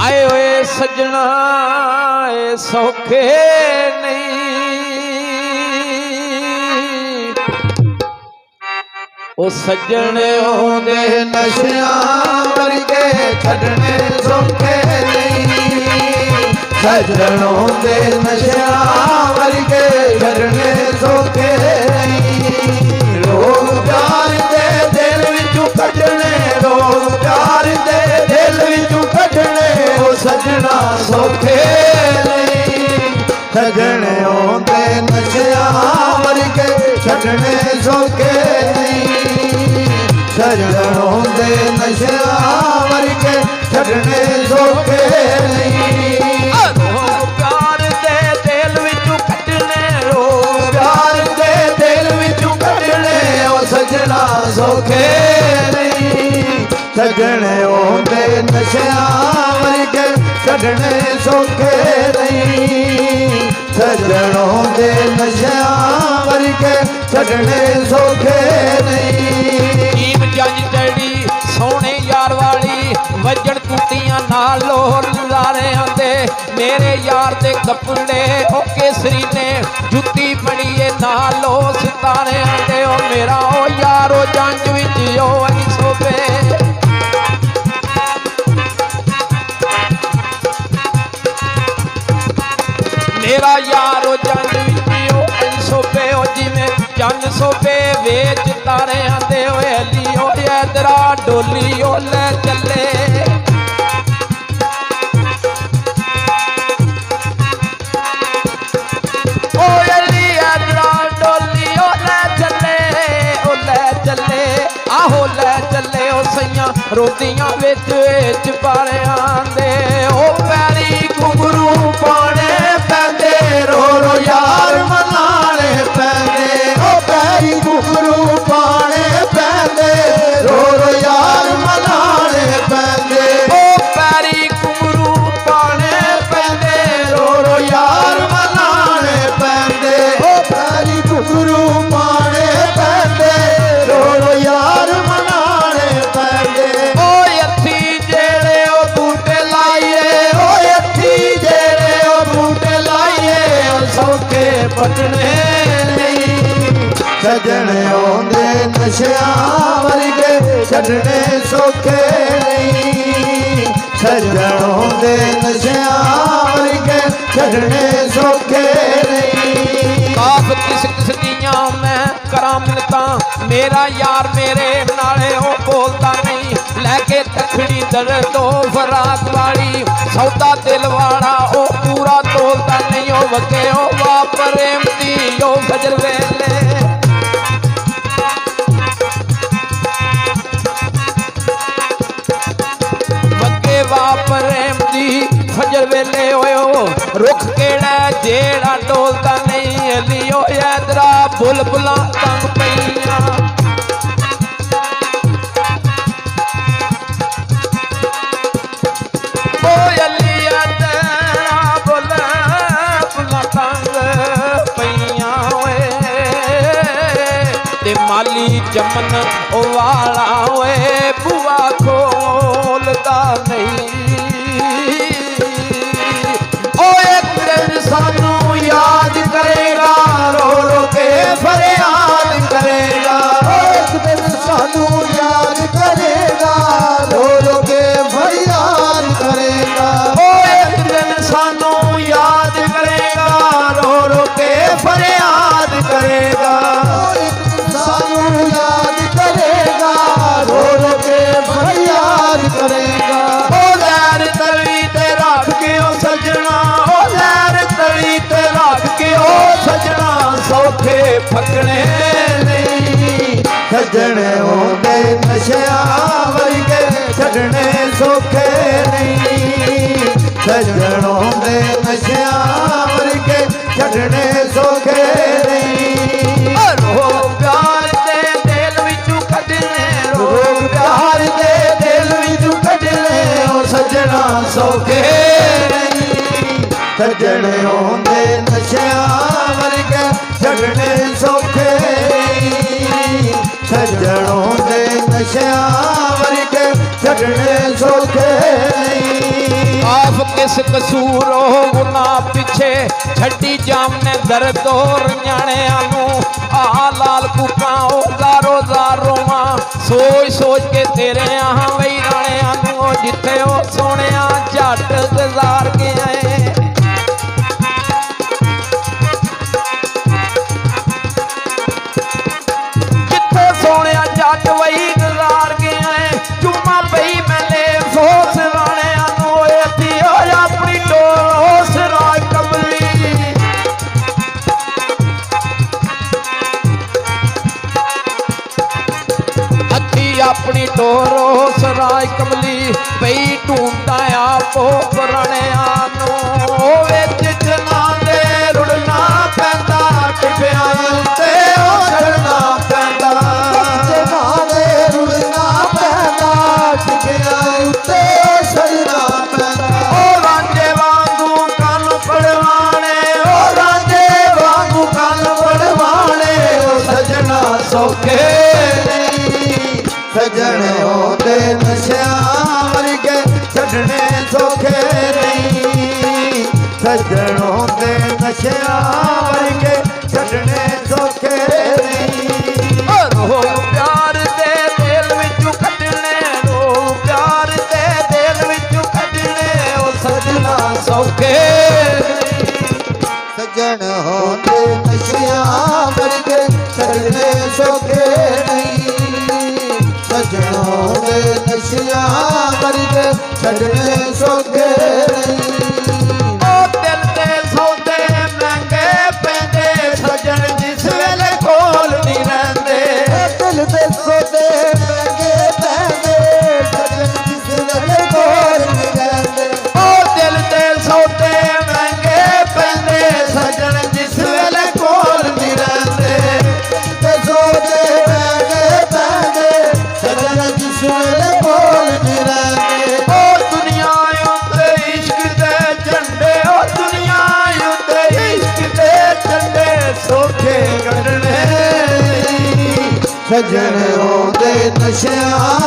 आए हुए सजना सौखे नहीं ओ सजने होंदे नशियां वर्गे छड़ने सौखे नहीं सजन होंदे नशियां वर्गे छड़ने सौखे नहीं लोग प्यार दे दिल विचों कढने लोग प्यार दे दिल विचों कढने ओ सजना सौखे नहीं सजने होंदे नशियां वर्गे छड़ने सौखे नहीं सजन होंदे नशियां वर्गे छड़ने सौखे नहीं प्यार दे दिल विचों कढने प्यार दे दिल विचों कढने ओ सजना सौखे नहीं सजने होंदे नशियां वर्गे छड़ने सौखे नहीं सजन होंदे नशियां वर्गे छड़ने सौखे नहीं नीम जंज चढ़ी सोने यार वाली वजन टूटियां नालो लारे आंदे मेरे यार दे कपड़े ओ केसरी ने जुत्ती बड़ीए नालो सितारे आंदे ओ मेरा ओ यारो जंज विच ओ आई सोबे मेरा यारो जंज विच ओ आई सोबे ओ जिवें चंद सोबे वेच तारे आंदे ओए अली ओ इधरा डोली ओ ले चले ओ अली इधरा डोली ओ ले चले आहो ले चले ओ सैयां रोटियां विच पारे आंदे ओ पैरी घुंघरू पाने पैंदे रो रो यार मनाने पैंदे ओ पैरी घुंघरू पाने पैंदे रो रो यार मनाने पैंदे ओ पैरी घुंघरू पाने पैंदे रो रो यार मनाने पैंदे ओ पैरी घुंघरू पाने पैंदे रो रो यार मनाने पैंदे ओ अथी जेड़े ओ बूटे लाइए ओ अथी जेड़े ओ बूटे लाइए ओ सौखे पटने नहीं सजन होंदे नशियां वर्गे छड़ने सौखे नहीं सजन होंदे नशियां वर्गे छड़ने सौखे नहीं काफ किस दियां मैं करा मिलता मेरा यार मेरे नाले ओ बोलता नहीं लैके तखड़ी दर्द तो फराक वाली सौदा दिल वाला ओ पूरा तोलता नहीं ओ वगे ओ वा प्रेम दी ओ फजर वेले वगे वा प्रेम दी फजर वेले ओयो रुख केड़ा जेड़ा डोलता नहीं अलियो इधरा बुलबुला तंग पईयां ओ अली इधरा बुलबुला तंग पईयां ओए ते माली जमन ओ वाला ओए बुआ खोलदा नहीं सानू याद करेगा रो रो के फरियाद करेगा एक दिन सानू याद करेगा रो रो के फरियाद करेगा ओ एक दिन सानू याद करेगा रो रो के फरियाद करेगा सानू याद करेगा रो रो के फरियाद करेगा ओ लैर तली ते रख के ओ सजना ओ लैर तली ते रख के ओ सजना सौखे फकने नहीं सजने होंदे नशियां वर्गे छड़ने सौखे नहीं सजन होंदे नशियां वर्गे छड़ने सौखे नहीं लोग प्यार दे दिल विचों कढने लोग प्यार दे दिल विचों कढने ओ सजना सौखे नहीं सजने होंदे नशियां वर्गे छड़ने सौखे नहीं सजन होंदे नशियां वर्गे छड़ने सौखे नहीं किस कसूरों गुनाह पिछे छड्डी जामने दर्द और न्याणियां नू आ लाल कुका ओ ज़ारो ज़ारों सोच सोच के तेरे यहाँ वही राणियां नू जिथे ओ सोनिया झट गुजार के आए जिथे सोनिया झट वही गुजार के आए चुम्मा पई मैंने सोच राणियां नू एथी होया अपनी डोर सराय कमली अपनी टोरो सराय कमली पई ढूंढदा आपो पुराणियां नू विच जना दे रुड़ना पैंदा टिबियां ते ओ छड़ना पैंदा जना दे रुड़ना पैंदा टिबियां ते छड़ना पैंदा ओ रांझे वांगू कंन पड़वाने ओ रांझे वांगू कंन पड़वाने ओ सजना सौखे सजण होंदे नशियां वर्गे छड्डणे सौखे नहीं सजण होंदे नशियां वर्गे छड्डणे सौखे नहीं रोग प्यार दे दिल विचों कढणे रोग प्यार दे दिल विचों कढणे ओ सजना सौखे सजण होंदे नशियां वर्गे छड्डणे सौखे नहीं सजनों दे नशियां वर्गे छड्डणे सौखे नहीं ओ दिल दे सौदे महंगे पैंदे सजन जिस वेले कोल नहीं रहिंदे दिल दे सौदे महंगे पैंदे सजन जिस वेले कोल नहीं रहिंदे ओ दिल दे सौदे महंगे पैंदे सजन जिस वेले कोल नहीं रहिंदे ते सौदे महंगे पैंदे सजन जिस वेले कोल नहीं रहिंदे ओ दुनिया उत्ते इश्क दे झंडे ओ दुनिया उत्ते इश्क दे झंडे सौखे कढणे सजन होंदे नशियां